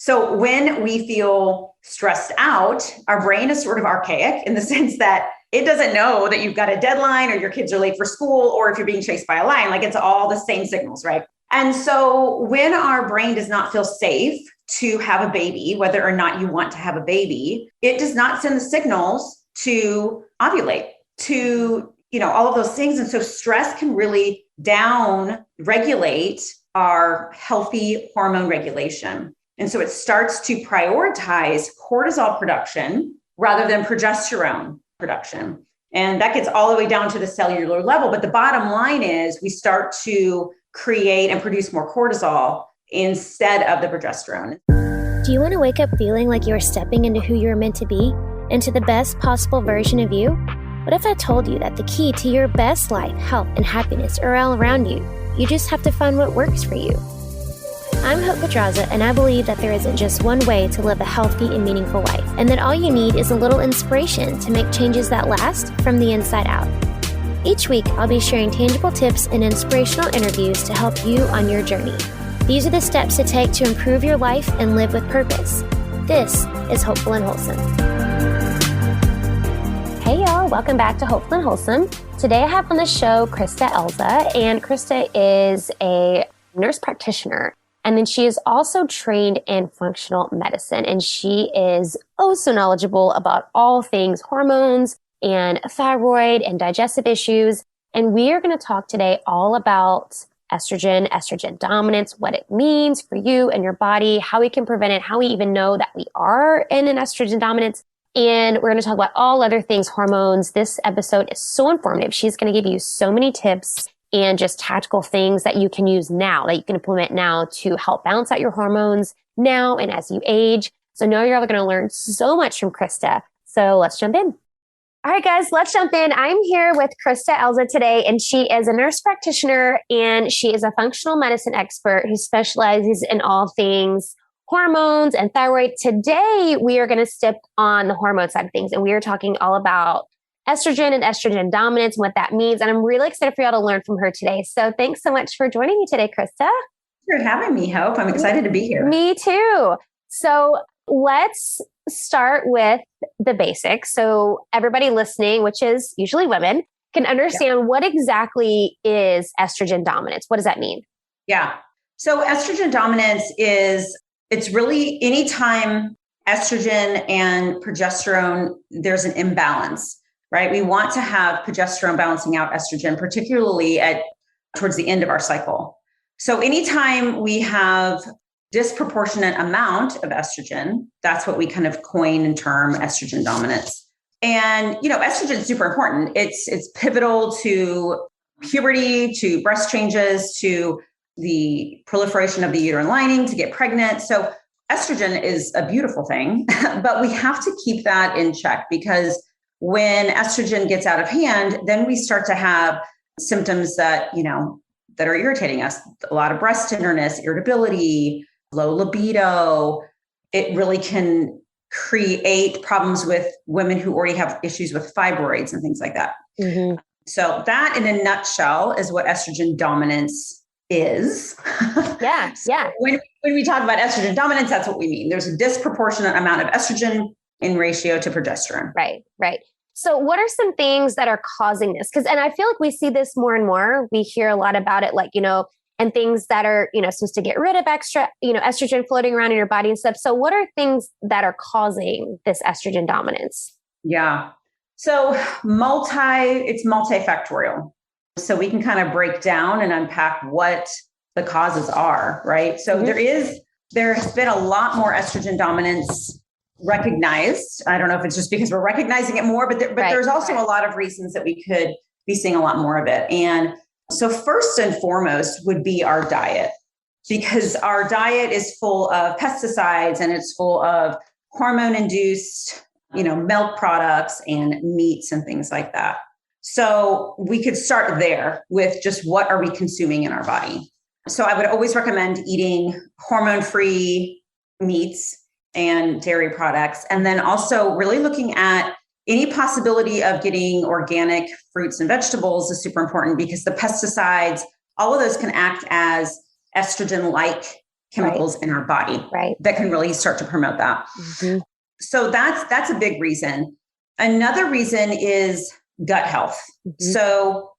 So when we feel stressed out, our brain is sort of archaic in the sense that it doesn't know that you've got a deadline or your kids are late for school or if you're being chased by a lion. Like it's all the same signals, right? And so when our brain does not feel safe to have a baby, whether or not you want to have a baby, it does not send the signals to ovulate, to, all of those things. And so stress can really down regulate our healthy hormone regulation. And so it starts to prioritize cortisol production rather than progesterone production. And that gets all the way down to the cellular level. But the bottom line is we start to create and produce more cortisol instead of the progesterone. Do you want to wake up feeling like you're stepping into who you're meant to be, into the best possible version of you? What if I told you that the key to your best life, health, and happiness are all around you? You just have to find what works for you. I'm Hope Pedraza, and I believe that there isn't just one way to live a healthy and meaningful life, and that all you need is a little inspiration to make changes that last from the inside out. Each week, I'll be sharing tangible tips and inspirational interviews to help you on your journey. These are the steps to take to improve your life and live with purpose. This is Hopeful and Wholesome. Hey y'all, welcome back to Hopeful and Wholesome. Today I have on the show Christa Elza, and Christa is a nurse practitioner. And then she is also trained in functional medicine, and she is so knowledgeable about all things hormones and thyroid and digestive issues. And we are going to talk today all about estrogen dominance, what it means for you and your body, how we can prevent it, how we even know that we are in an estrogen dominance. And we're going to talk about all other things hormones. This episode is so informative. She's going to give you so many tips and just tactical things that you can use now, that you can implement now to help balance out your hormones now and as you age. So now you're all going to learn so much from Christa. So let's jump in. All right, guys, let's jump in. I'm here with Christa Elza today, and she is a nurse practitioner, and she is a functional medicine expert who specializes in all things hormones and thyroid. Today, we are going to step on the hormone side of things, and we are talking all about estrogen and estrogen dominance and what that means. And I'm really excited for y'all to learn from her today. So thanks so much for joining me today, Christa. Thanks for having me, Hope. I'm excited to be here. Me too. So let's start with the basics. So everybody listening, which is usually women, can understand what exactly is estrogen dominance. What does that mean? Yeah. So estrogen dominance it's really anytime estrogen and progesterone, there's an imbalance. Right? We want to have progesterone balancing out estrogen, particularly towards the end of our cycle. So anytime we have disproportionate amount of estrogen, that's what we kind of coin and term estrogen dominance. And, estrogen is super important. It's pivotal to puberty, to breast changes, to the proliferation of the uterine lining, to get pregnant. So estrogen is a beautiful thing, but we have to keep that in check because when estrogen gets out of hand, then we start to have symptoms that are irritating us. A lot of breast tenderness, irritability, low libido. It really can create problems with women who already have issues with fibroids and things like that. Mm-hmm. So that in a nutshell is what estrogen dominance is. Yeah. Yeah. When we talk about estrogen dominance, that's what we mean. There's a disproportionate amount of estrogen in ratio to progesterone. Right. So what are some things that are causing this? And I feel like we see this more and more. We hear a lot about it, and things that are, supposed to get rid of extra, estrogen floating around in your body and stuff. So what are things that are causing this estrogen dominance? Yeah. So it's multifactorial. So we can kind of break down and unpack what the causes are, right? So mm-hmm. there has been a lot more estrogen dominance recognized. I don't know if it's just because we're recognizing it more, but there's also a lot of reasons that we could be seeing a lot more of it. And so first and foremost would be our diet, because our diet is full of pesticides and it's full of hormone-induced, milk products and meats and things like that. So we could start there with just what are we consuming in our body. So I would always recommend eating hormone-free meats and dairy products. And then also really looking at any possibility of getting organic fruits and vegetables is super important because the pesticides, all of those can act as estrogen-like chemicals in our body that can really start to promote that. So that's a big reason. Another reason is gut health. So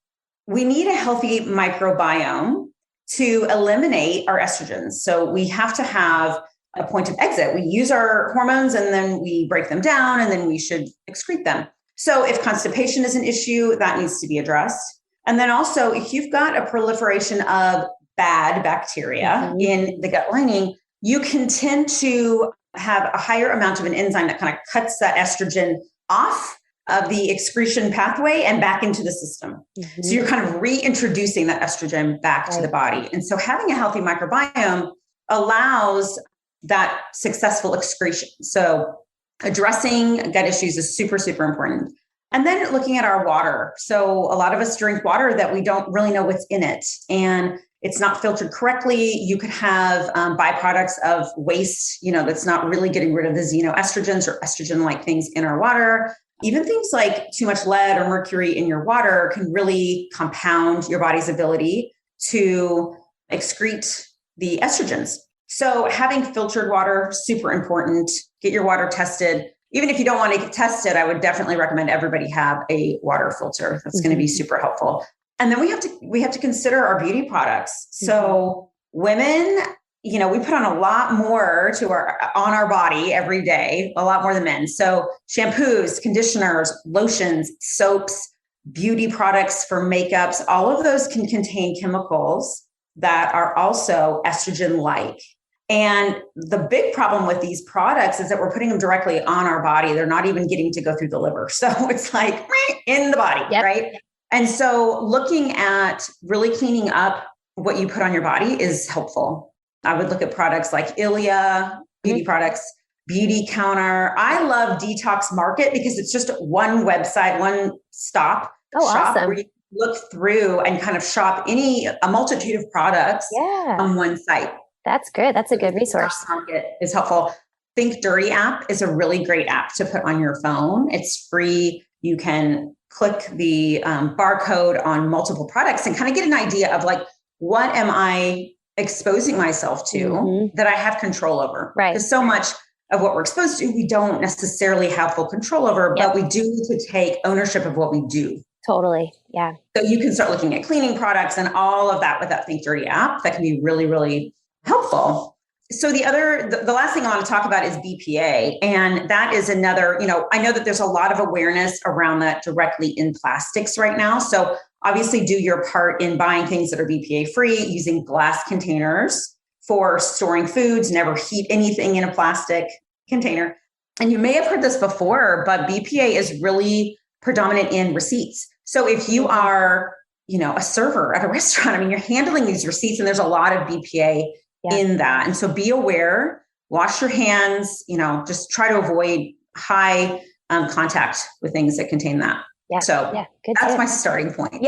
we need a healthy microbiome to eliminate our estrogens. So we have to have a point of exit. We use our hormones and then we break them down and then we should excrete them. So if constipation is an issue, that needs to be addressed. And then also, if you've got a proliferation of bad bacteria in the gut lining, you can tend to have a higher amount of an enzyme that kind of cuts that estrogen off of the excretion pathway and back into the system. So you're kind of reintroducing that estrogen back to the body. And so having a healthy microbiome allows that successful excretion. So addressing gut issues is super, super important. And then looking at our water. So a lot of us drink water that we don't really know what's in it. And it's not filtered correctly. You could have byproducts of waste, that's not really getting rid of the xenoestrogens or estrogen-like things in our water. Even things like too much lead or mercury in your water can really compound your body's ability to excrete the estrogens. So having filtered water, super important. Get your water tested. Even if you don't want to get tested, I would definitely recommend everybody have a water filter. That's going to be super helpful. And then we have to consider our beauty products. So women, we put on a lot more on our body every day, a lot more than men. So shampoos, conditioners, lotions, soaps, beauty products for makeups, all of those can contain chemicals that are also estrogen-like. And the big problem with these products is that we're putting them directly on our body. They're not even getting to go through the liver. So it's like in the body, right? And so looking at really cleaning up what you put on your body is helpful. I would look at products like Elive beauty products, Beauty Counter. I love Detox Market because it's just one website, one stop shop where you look through and kind of shop a multitude of products on one site. That's good. That's a good resource. Market is helpful. Think Dirty app is a really great app to put on your phone. It's free. You can click the barcode on multiple products and kind of get an idea of like, what am I exposing myself to that I have control over? Right. Because so much of what we're exposed to, we don't necessarily have full control over, but we do need to take ownership of what we do. Totally. Yeah. So you can start looking at cleaning products and all of that with that Think Dirty app. That can be really, really helpful. So the last thing I want to talk about is BPA. And that is another, I know that there's a lot of awareness around that directly in plastics right now. So obviously do your part in buying things that are BPA free, using glass containers for storing foods, never heat anything in a plastic container. And you may have heard this before, but BPA is really predominant in receipts. So if you are, a server at a restaurant, you're handling these receipts and there's a lot of BPA in that. And so be aware, wash your hands, just try to avoid high contact with things that contain that. So that's my starting point.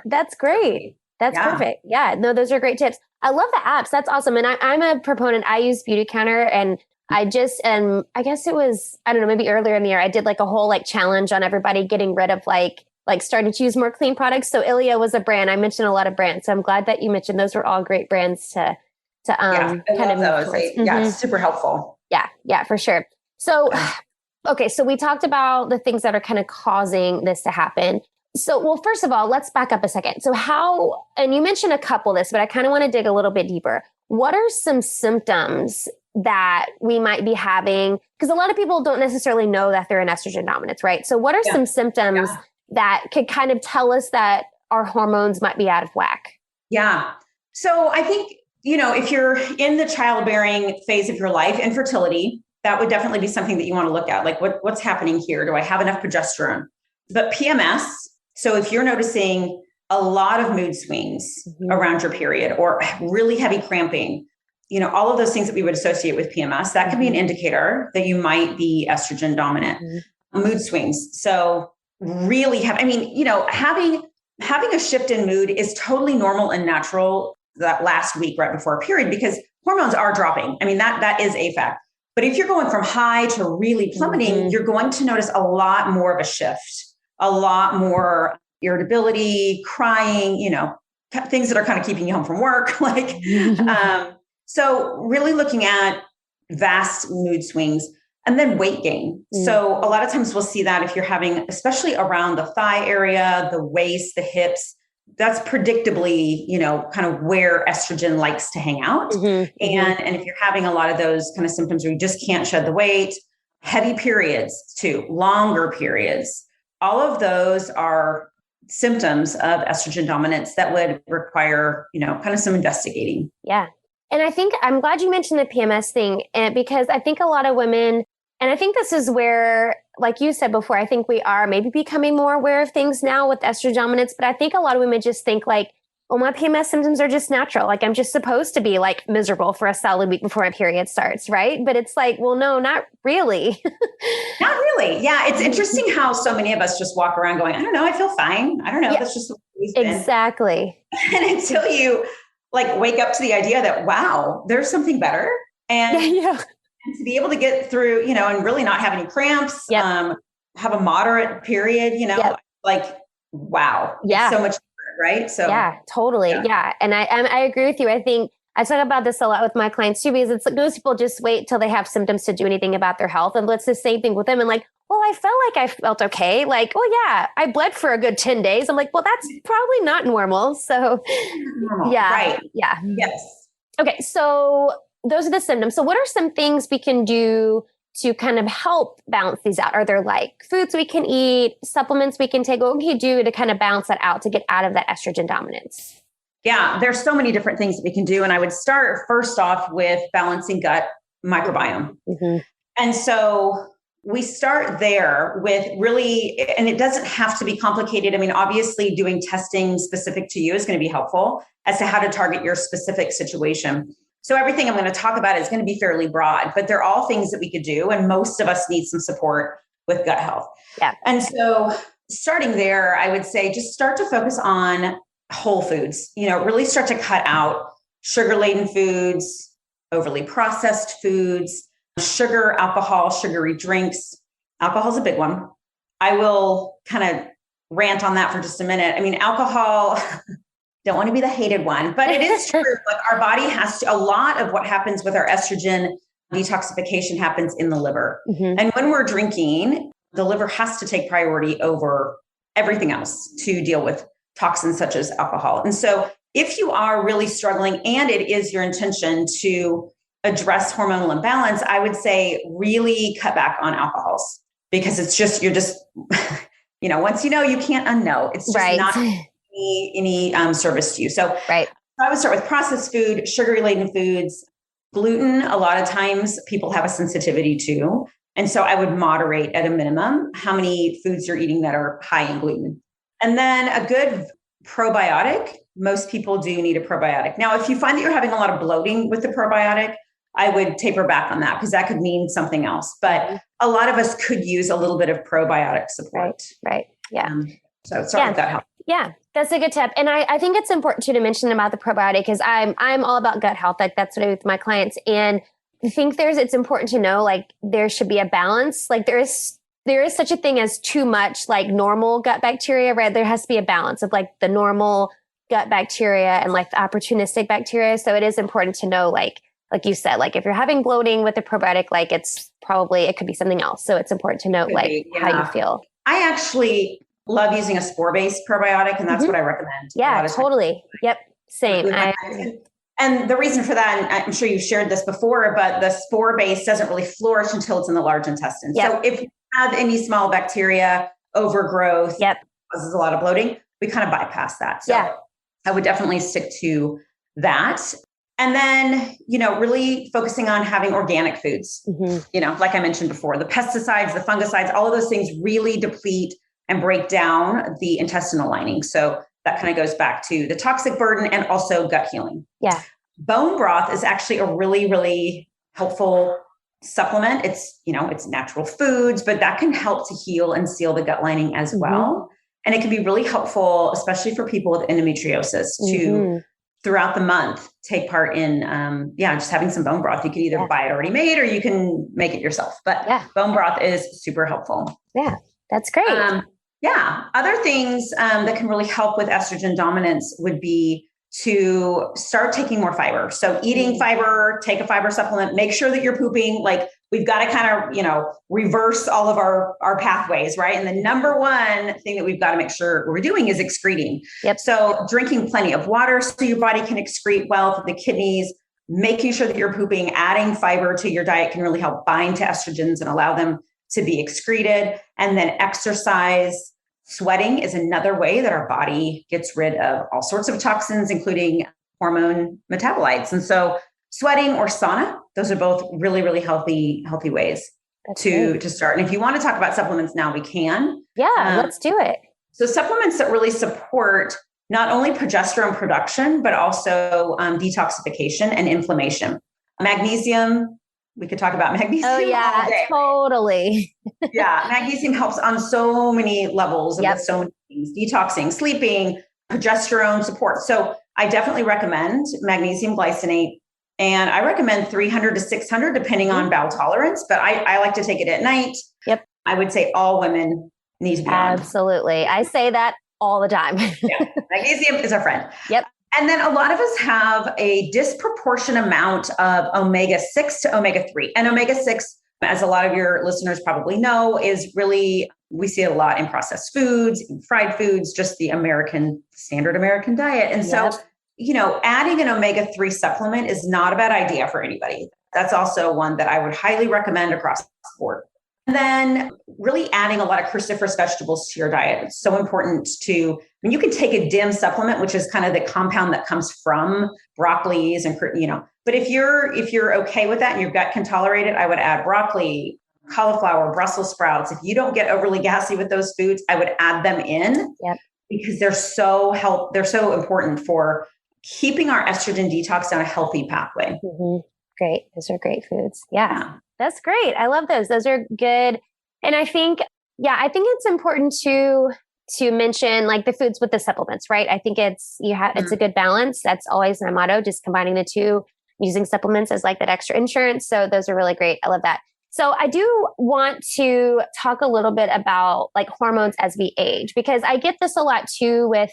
That's great. That's perfect. No, those are great tips. I love the apps. That's awesome. And I'm a proponent. I use Beauty Counter and I guess it was, I don't know, maybe earlier in the year, I did like a whole challenge on everybody getting rid of like starting to use more clean products. So Elive was a brand. I mentioned a lot of brands. So I'm glad that you mentioned those were all great brands to kind of those. Super helpful. Yeah, for sure. So, okay. So we talked about the things that are kind of causing this to happen. So, well, first of all, let's back up a second. So and you mentioned a couple of this, but I kind of want to dig a little bit deeper. What are some symptoms that we might be having? Because a lot of people don't necessarily know that they're in estrogen dominance, right? So what are some symptoms that could kind of tell us that our hormones might be out of whack? Yeah. So I think, if you're in the childbearing phase of your life, infertility, that would definitely be something that you want to look at. Like what's happening here? Do I have enough progesterone? But PMS. So if you're noticing a lot of mood swings around your period or really heavy cramping, all of those things that we would associate with PMS, that could be an indicator that you might be estrogen dominant. Mood swings. So really having a shift in mood is totally normal and natural that last week right before a period because hormones are dropping. That is a fact. But if you're going from high to really plummeting, you're going to notice a lot more of a shift, a lot more irritability, crying, things that are kind of keeping you home from work. So really looking at vast mood swings and then weight gain. So a lot of times we'll see that if you're having, especially around the thigh area, the waist, the hips, that's predictably, kind of where estrogen likes to hang out. And if you're having a lot of those kind of symptoms where you just can't shed the weight, heavy periods too, longer periods, all of those are symptoms of estrogen dominance that would require, kind of some investigating. Yeah. And I think I'm glad you mentioned the PMS thing, because I think a lot of women, and I think this is where, like you said before, I think we are maybe becoming more aware of things now with estrogen dominance, but I think a lot of women just think like, oh, my PMS symptoms are just natural. Like I'm just supposed to be like miserable for a solid week before my period starts, right? But it's like, well, no, not really. Not really. Yeah. It's interesting how so many of us just walk around going, I don't know, I feel fine. I don't know. Yeah, that's just the way it's been. Exactly. And until you like wake up to the idea that, wow, there's something better. And, and to be able to get through, and really not have any cramps, have a moderate period, like, wow. Yeah. So much right? So yeah, totally. Yeah. And I agree with you. I think I talk about this a lot with my clients too, because it's like most people just wait till they have symptoms to do anything about their health. And it's the same thing with them. And like, well, I felt like I felt okay. Like, oh yeah, I bled for a good 10 days. I'm like, well, that's probably not normal. So yeah. Right. Yeah. Yes. Okay. So those are the symptoms. So what are some things we can do to kind of help balance these out? Are there like foods we can eat, supplements we can take? What can you do to kind of balance that out to get out of that estrogen dominance? Yeah, there's so many different things that we can do. And I would start first off with balancing gut microbiome. And so we start there with really, and it doesn't have to be complicated. I mean, obviously doing testing specific to you is going to be helpful as to how to target your specific situation. So everything I'm going to talk about is going to be fairly broad, but they're all things that we could do. And most of us need some support with gut health. Yeah. And so starting there, I would say just start to focus on whole foods, really start to cut out sugar-laden foods, overly processed foods, sugar, alcohol, sugary drinks. Alcohol is a big one. I will kind of rant on that for just a minute. I mean, alcohol, don't want to be the hated one, but it is true. Like our body has to, a lot of what happens with our estrogen detoxification happens in the liver. And when we're drinking, the liver has to take priority over everything else to deal with toxins such as alcohol. And so if you are really struggling and it is your intention to address hormonal imbalance, I would say really cut back on alcohols because it's just, you're just, once you know, you can't unknow. It's just not any service to you. So I would start with processed food, sugar-laden foods, gluten. A lot of times people have a sensitivity to. And so I would moderate at a minimum how many foods you're eating that are high in gluten. And then a good probiotic. Most people do need a probiotic. Now, if you find that you're having a lot of bloating with the probiotic, I would taper back on that because that could mean something else. But a lot of us could use a little bit of probiotic support. Right. Yeah. So start with that help. Yeah, that's a good tip. And I think it's important too to mention about the probiotic because I'm all about gut health. Like that's what I do with my clients. And I think it's important to know like there should be a balance. Like there is such a thing as too much like normal gut bacteria, right? There has to be a balance of like the normal gut bacteria and like the opportunistic bacteria. So it is important to know like you said, like if you're having bloating with the probiotic, like it could be something else. So it's important to note how you feel. I actually love using a spore-based probiotic, and that's what I recommend. Yeah, totally. Yep. Same. And the reason for that, and I'm sure you've shared this before, but the spore base doesn't really flourish until it's in the large intestine. Yep. So if you have any small bacteria overgrowth, causes a lot of bloating, we kind of bypass that. So I would definitely stick to that. And then, really focusing on having organic foods, like I mentioned before, the pesticides, the fungicides, all of those things really deplete and break down the intestinal lining. So that kind of goes back to the toxic burden and also gut healing. Yeah. Bone broth is actually a really, really helpful supplement. It's, it's natural foods, but that can help to heal and seal the gut lining as well. And it can be really helpful, especially for people with endometriosis to throughout the month take part in, just having some bone broth. You can either buy it already made or you can make it yourself, but bone broth is super helpful. Yeah, that's great. Other things that can really help with estrogen dominance would be to start taking more fiber. So eating fiber, take a fiber supplement, make sure that you're pooping. Like we've got to kind of, reverse all of our pathways, right? And the number one thing that we've got to make sure we're doing is excreting. Yep. So drinking plenty of water so your body can excrete well from the kidneys, making sure that you're pooping, adding fiber to your diet can really help bind to estrogens and allow them to be excreted. And then exercise. Sweating is another way that our body gets rid of all sorts of toxins, including hormone metabolites. And so sweating or sauna, those are both really, really healthy ways to start. And if you want to talk about supplements now, we can. Yeah, let's do it. So supplements that really support not only progesterone production, but also detoxification and inflammation. Magnesium. We could talk about magnesium. Oh yeah, all day. Totally. Yeah. Magnesium helps on so many levels with so many things, detoxing, sleeping, progesterone support. So I definitely recommend magnesium glycinate, and I recommend 300 to 600 depending on bowel tolerance, but I like to take it at night. Yep. I would say all women need to be on. Absolutely. I say that all the time. Yeah. Magnesium is our friend. Yep. And then a lot of us have a disproportionate amount of omega-6 to omega-3. And omega-6, as a lot of your listeners probably know, is really, we see it a lot in processed foods, in fried foods, just the standard American diet. And so, adding an omega-3 supplement is not a bad idea for anybody. That's also one that I would highly recommend across the board. And then really adding a lot of cruciferous vegetables to your diet. It's so important you can take a DIM supplement, which is kind of the compound that comes from broccolis and, but if you're okay with that and your gut can tolerate it, I would add broccoli, cauliflower, Brussels sprouts. If you don't get overly gassy with those foods, I would add them in because they're so important for keeping our estrogen detox down a healthy pathway. Mm-hmm. Great. Those are great foods. Yeah. That's great. I love those. Those are good. And I think it's important to mention like the foods with the supplements, right? I think it's a good balance. That's always my motto, just combining the two, using supplements as like that extra insurance. So those are really great. I love that. So I do want to talk a little bit about like hormones as we age, because I get this a lot too with,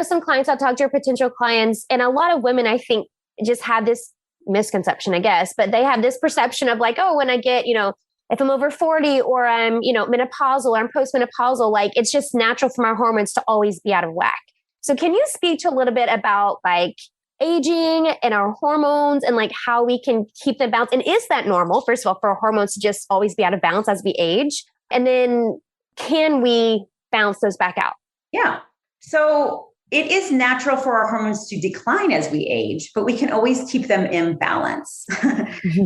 some clients I'll talk to, or potential clients, and a lot of women, I think, just have this misconception, I guess, but they have this perception of like, oh, when I get, if I'm over 40 or I'm, menopausal or I'm postmenopausal, like it's just natural for my hormones to always be out of whack. So can you speak to a little bit about like aging and our hormones and like how we can keep them balanced? And is that normal, first of all, for our hormones to just always be out of balance as we age? And then can we balance those back out? Yeah. So it is natural for our hormones to decline as we age, but we can always keep them in balance.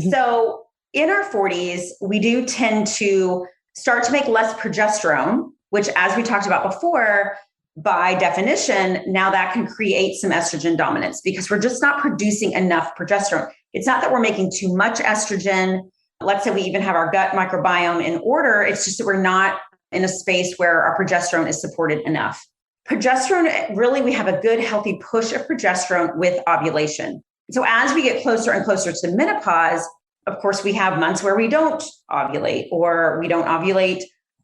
So in our 40s, we do tend to start to make less progesterone, which, as we talked about before, by definition, now that can create some estrogen dominance because we're just not producing enough progesterone. It's not that we're making too much estrogen. Let's say we even have our gut microbiome in order. It's just that we're not in a space where our progesterone is supported enough. Progesterone, really, we have a good, healthy push of progesterone with ovulation. So as we get closer and closer to menopause, of course, we have months where we don't ovulate or we don't ovulate.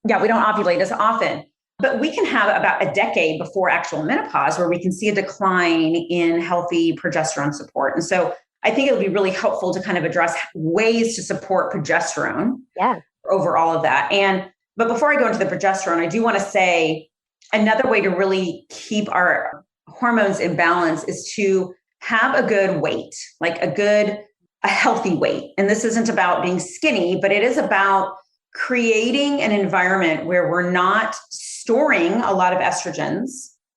Yeah, we don't ovulate as often. But we can have about a decade before actual menopause where we can see a decline in healthy progesterone support. And so I think it'll be really helpful to kind of address ways to support progesterone over all of that. But before I go into the progesterone, I do want to say another way to really keep our hormones in balance is to have a good weight, like a healthy weight. And this isn't about being skinny, but it is about creating an environment where we're not storing a lot of estrogens,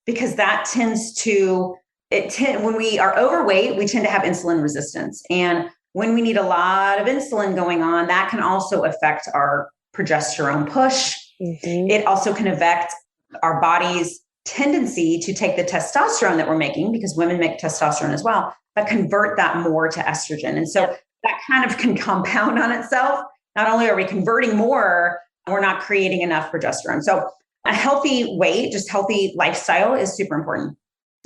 because that tends to, when we are overweight, we tend to have insulin resistance. And when we need a lot of insulin going on, that can also affect our progesterone push. Mm-hmm. It also can affect our body's tendency to take the testosterone that we're making, because women make testosterone as well, but convert that more to estrogen. And so that kind of can compound on itself. Not only are we converting more, we're not creating enough progesterone. So a healthy weight, just healthy lifestyle is super important.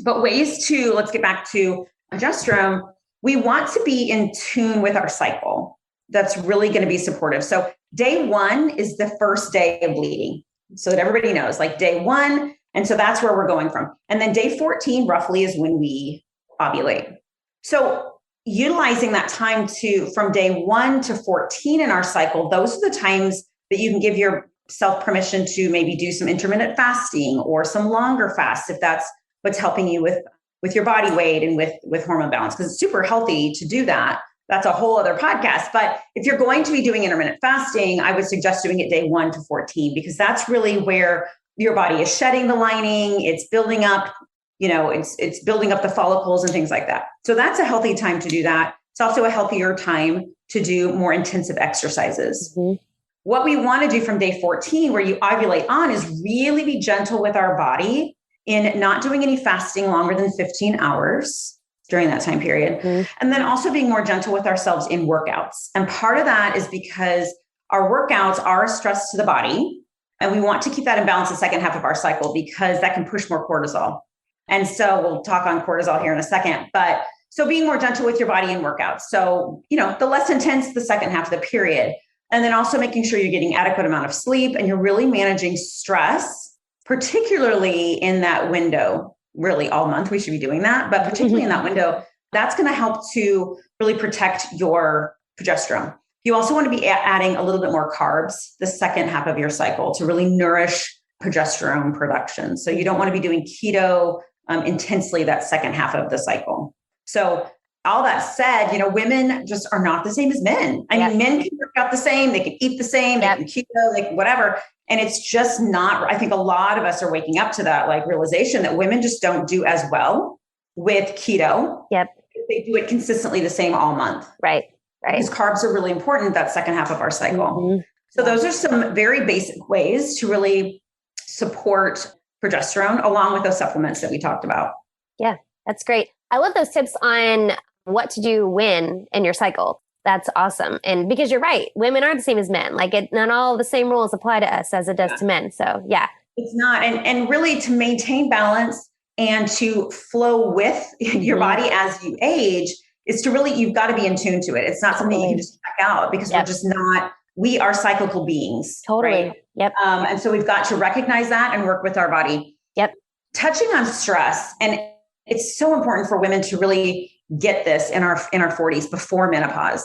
But let's get back to progesterone. We want to be in tune with our cycle. That's really going to be supportive. So day 1 is the first day of bleeding. So that everybody knows, like day 1. And so that's where we're going from. And then day 14 roughly is when we ovulate. So utilizing that time from day 1 to 14 in our cycle, those are the times that you can give yourself permission to maybe do some intermittent fasting or some longer fasts, if that's what's helping you with your body weight and with hormone balance, because it's super healthy to do that. That's a whole other podcast. But if you're going to be doing intermittent fasting, I would suggest doing it day 1 to 14, because that's really where your body is shedding the lining. It's building up, it's building up the follicles and things like that. So that's a healthy time to do that. It's also a healthier time to do more intensive exercises. Mm-hmm. What we want to do from day 14, where you ovulate on, is really be gentle with our body in not doing any fasting longer than 15 hours during that time period. Mm-hmm. And then also being more gentle with ourselves in workouts. And part of that is because our workouts are a stress to the body. And we want to keep that in balance the second half of our cycle, because that can push more cortisol. And so we'll talk on cortisol here in a second. But so being more gentle with your body in workouts. So, the less intense the second half of the period. And then also making sure you're getting adequate amount of sleep and you're really managing stress, particularly in that window. Really all month we should be doing that, but particularly in that window, that's going to help to really protect your progesterone. You also want to be adding a little bit more carbs the second half of your cycle to really nourish progesterone production. So you don't want to be doing keto intensely that second half of the cycle. So all that said, women just are not the same as men. I mean, men can work out the same, they can eat the same, they can keto, like whatever. And it's just not, I think a lot of us are waking up to that realization that women just don't do as well with keto. Yep. They do it consistently the same all month. Right. Because carbs are really important that second half of our cycle. Mm-hmm. So those are some very basic ways to really support progesterone, along with those supplements that we talked about. Yeah, that's great. I love those tips on what to do when in your cycle. That's awesome. And because you're right, women aren't the same as men. Not all the same rules apply to us as it does to men. So yeah. It's not. And really to maintain balance and to flow with your body as you age is to really, you've got to be in tune to it. It's not something you can just check out, because we're just not, we are cyclical beings. Totally. Right? Yep. And so we've got to recognize that and work with our body. Yep. Touching on stress. And it's so important for women to really get this in our 40s before menopause,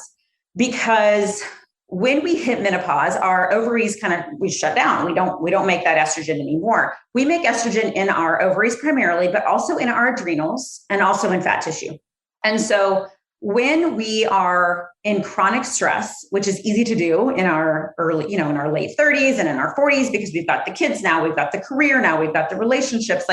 because when we hit menopause, our ovaries we shut down. We don't make that estrogen anymore. We make estrogen in our ovaries primarily, but also in our adrenals and also in fat tissue. And so when we are in chronic stress, which is easy to do in our early, in our late 30s and in our 40s, because we've got the kids now, we've got the career now, we've got the relationships,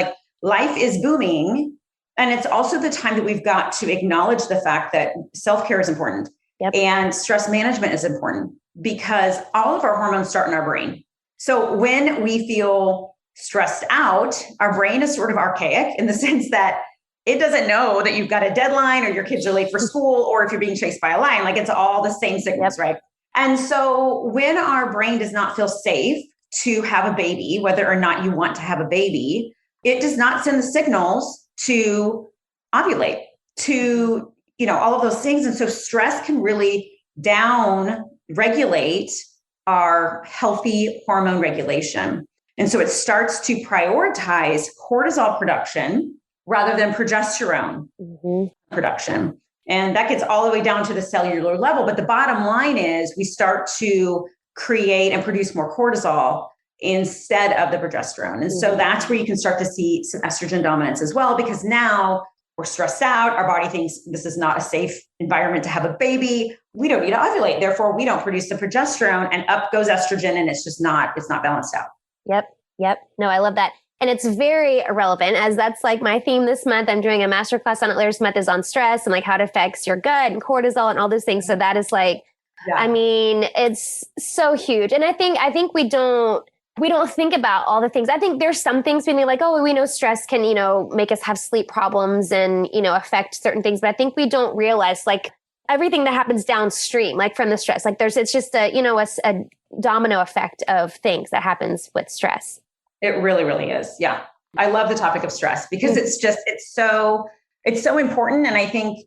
life is booming. And it's also the time that we've got to acknowledge the fact that self-care is important. Yep. And stress management is important, because all of our hormones start in our brain. So when we feel stressed out, our brain is sort of archaic in the sense that it doesn't know that you've got a deadline or your kids are late for school or if you're being chased by a lion. It's all the same signals, right? And so when our brain does not feel safe to have a baby, whether or not you want to have a baby, it does not send the signals to ovulate, to, all of those things. And so stress can really down regulate our healthy hormone regulation. And so it starts to prioritize cortisol production rather than progesterone production. And that gets all the way down to the cellular level. But the bottom line is we start to create and produce more cortisol instead of the progesterone. And so that's where you can start to see some estrogen dominance as well, because now we're stressed out. Our body thinks this is not a safe environment to have a baby. We don't need to ovulate. Therefore, we don't produce the progesterone, and up goes estrogen, and it's not balanced out. Yep. No, I love that. And it's very relevant, as that's my theme this month. I'm doing a masterclass on it later this month, is on stress and how it affects your gut and cortisol and all those things. So that is I mean, it's so huge. And I think we don't think about all the things. I think there's some things we know stress can, make us have sleep problems and, affect certain things. But I think we don't realize everything that happens downstream, from the stress, it's just a domino effect of things that happens with stress. It really, really is. Yeah. I love the topic of stress because it's so important. And I think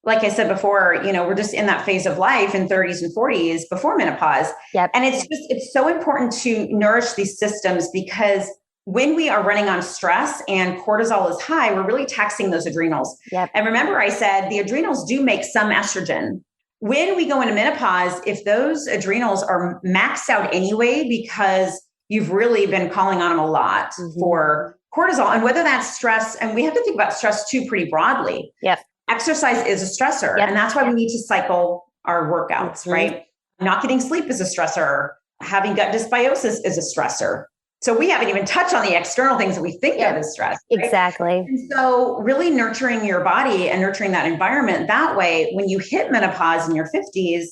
like I said before, we're just in that phase of life in 30s and 40s before menopause. Yep. And it's so important to nourish these systems, because when we are running on stress and cortisol is high, we're really taxing those adrenals. Yep. And remember, I said the adrenals do make some estrogen. When we go into menopause, if those adrenals are maxed out anyway, because you've really been calling on them a lot for cortisol, and whether that's stress, and we have to think about stress too pretty broadly. Yep. Exercise is a stressor. Yep. And that's why we need to cycle our workouts, right? Not getting sleep is a stressor. Having gut dysbiosis is a stressor. So we haven't even touched on the external things that we think of as stress. Right? Exactly. And so really nurturing your body and nurturing that environment that way, when you hit menopause in your 50s,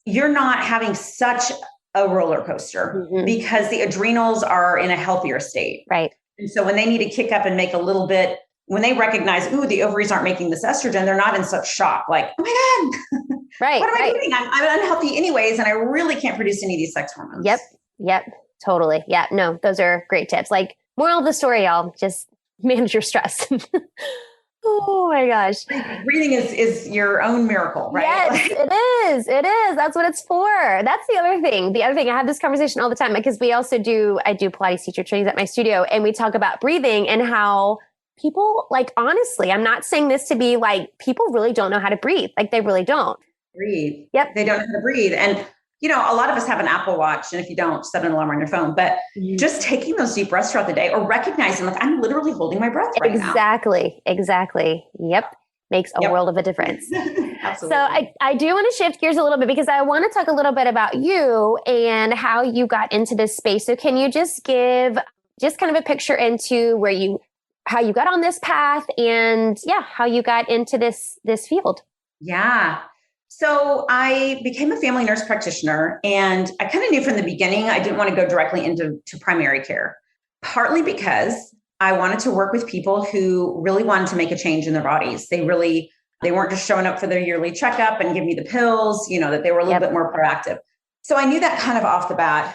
you're not having such a roller coaster because the adrenals are in a healthier state. Right. And so when they need to kick up and make a little bit, when they recognize, ooh, the ovaries aren't making this estrogen, they're not in such shock. Like, oh my God, right. What am I doing? I'm unhealthy anyways, and I really can't produce any of these sex hormones. Yep. Totally. Yeah. No, those are great tips. Like, moral of the story, y'all, just manage your stress. Oh my gosh. Breathing is your own miracle, right? Yes, it is. It is. That's what it's for. That's the other thing. I have this conversation all the time because I do Pilates teacher trainings at my studio, and we talk about breathing and how people, like, honestly, I'm not saying this to be like, people really don't know how to breathe. Like, they really don't. Breathe. Yep. They don't know how to breathe. And a lot of us have an Apple Watch, and if you don't, set an alarm on your phone. But just taking those deep breaths throughout the day, or recognizing, like, I'm literally holding my breath right now. Exactly. Yep. Makes a world of a difference. Absolutely. So I do want to shift gears a little bit because I want to talk a little bit about you and how you got into this space. So can you just give just kind of a picture into how you got on this path and how you got into this field? Yeah. So I became a family nurse practitioner, and I kind of knew from the beginning I didn't want to go directly into primary care, partly because I wanted to work with people who really wanted to make a change in their bodies. They weren't just showing up for their yearly checkup and give me the pills, that they were a little bit more proactive. So I knew that kind of off the bat.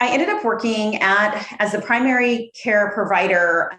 I ended up working as a primary care provider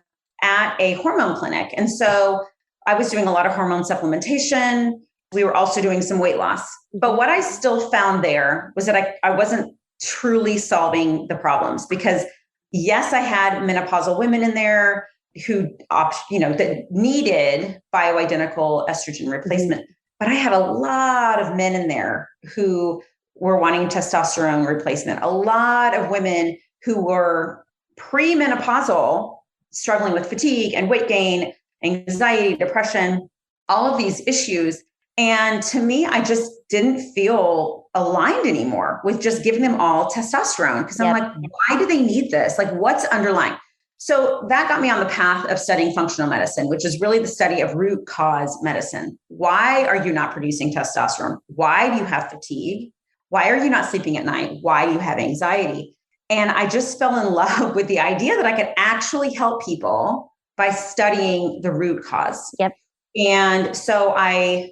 at a hormone clinic. And so I was doing a lot of hormone supplementation. We were also doing some weight loss. But what I still found there was that I wasn't truly solving the problems, because yes, I had menopausal women in there who, that needed bioidentical estrogen replacement. But I had a lot of men in there who were wanting testosterone replacement. A lot of women who were premenopausal, struggling with fatigue and weight gain, anxiety, depression, all of these issues. And to me, I just didn't feel aligned anymore with just giving them all testosterone, because I'm like, why do they need this? Like, what's underlying? So that got me on the path of studying functional medicine, which is really the study of root cause medicine. Why are you not producing testosterone? Why do you have fatigue? Why are you not sleeping at night? Why do you have anxiety? And I just fell in love with the idea that I could actually help people by studying the root cause. Yep. And so I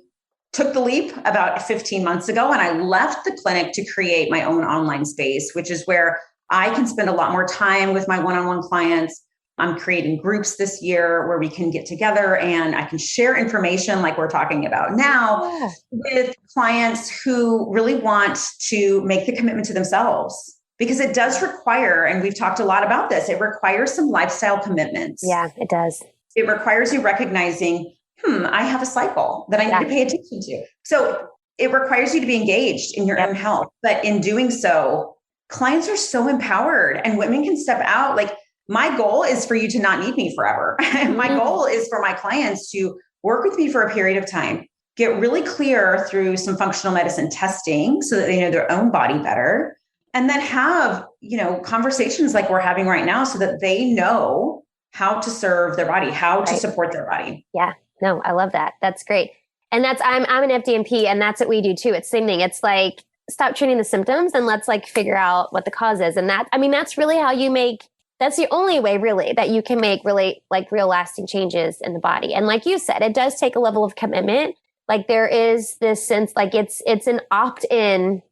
took the leap about 15 months ago, and I left the clinic to create my own online space, which is where I can spend a lot more time with my one-on-one clients. I'm creating groups this year where we can get together and I can share information like we're talking about now with clients who really want to make the commitment to themselves. Because it does require, and we've talked a lot about this, it requires some lifestyle commitments. Yeah, it does. It requires you recognizing, I have a cycle that I need to pay attention to. So it requires you to be engaged in your own health. But in doing so, clients are so empowered and women can step out. Like, my goal is for you to not need me forever. My goal is for my clients to work with me for a period of time, get really clear through some functional medicine testing so that they know their own body better, and then have, conversations like we're having right now so that they know how to serve their body, how to support their body. Yeah. No, I love that. That's great. And I'm an FDNP, and that's what we do too. It's the same thing. It's like, stop treating the symptoms and let's figure out what the cause is. And that's really how that's the only way really that you can make really real lasting changes in the body. And like you said, it does take a level of commitment. Like, there is this sense, it's an opt-in,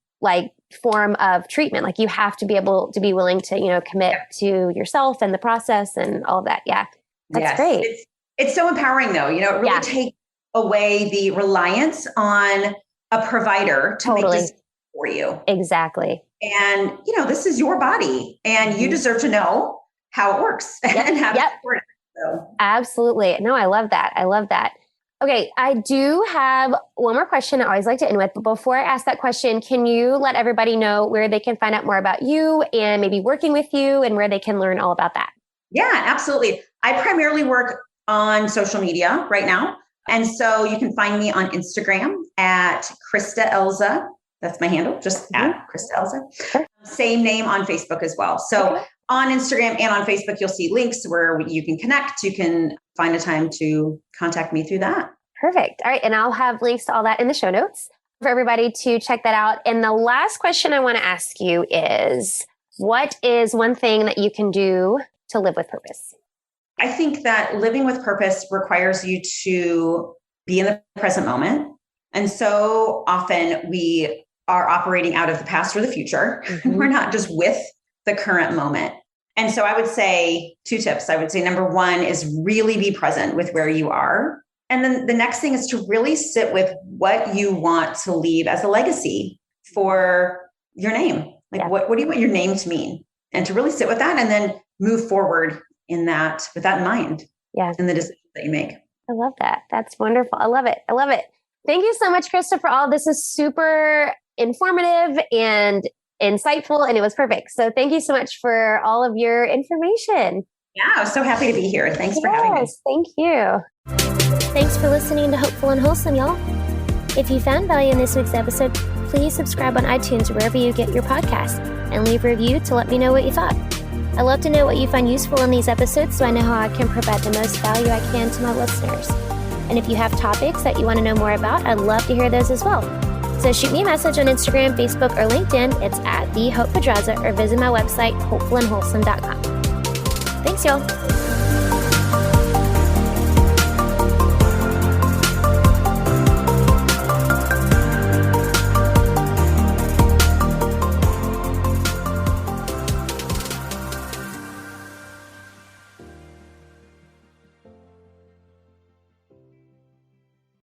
form of treatment. Like, you have to be able to be willing to, commit to yourself and the process and all of that. Yeah. That's great. It's so empowering though. It really takes away the reliance on a provider to make this for you. Exactly. And, this is your body, and you deserve to know how it works and how to support it. So. Absolutely. No, I love that. I love that. Okay, I do have one more question I always like to end with, but before I ask that question, can you let everybody know where they can find out more about you and maybe working with you and where they can learn all about that? Yeah, absolutely. I primarily work on social media right now. And so you can find me on Instagram at Christa Elza. That's my handle, just at Christa Elza. Sure. Same name on Facebook as well. So on Instagram and on Facebook, you'll see links where you can connect. You can find a time to contact me through that. Perfect. All right. And I'll have links to all that in the show notes for everybody to check that out. And the last question I want to ask you is, what is one thing that you can do to live with purpose? I think that living with purpose requires you to be in the present moment. And so often we are operating out of the past or the future. Mm-hmm. We're not just with the current moment. And so I would say 2 tips. I would say number 1 is really be present with where you are. And then the next thing is to really sit with what you want to leave as a legacy for your name. Like what do you want your name to mean? And to really sit with that and then move forward in that, with that in mind. Yeah. In the decisions that you make. I love that. That's wonderful. I love it. I love it. Thank you so much, Christa, for all. This is super informative and insightful, and it was perfect. So thank you so much for all of your information. Yeah, I was so happy to be here. Thanks for having me. Thank you. Thanks for listening to Hopeful and Wholesome, y'all. If you found value in this week's episode, please subscribe on iTunes or wherever you get your podcasts and leave a review to let me know what you thought. I love to know what you find useful in these episodes so I know how I can provide the most value I can to my listeners. And if you have topics that you want to know more about, I'd love to hear those as well. So shoot me a message on Instagram, Facebook, or LinkedIn. It's at the Hope Pedraza, or visit my website, hopefulandwholesome.com. Thanks, y'all.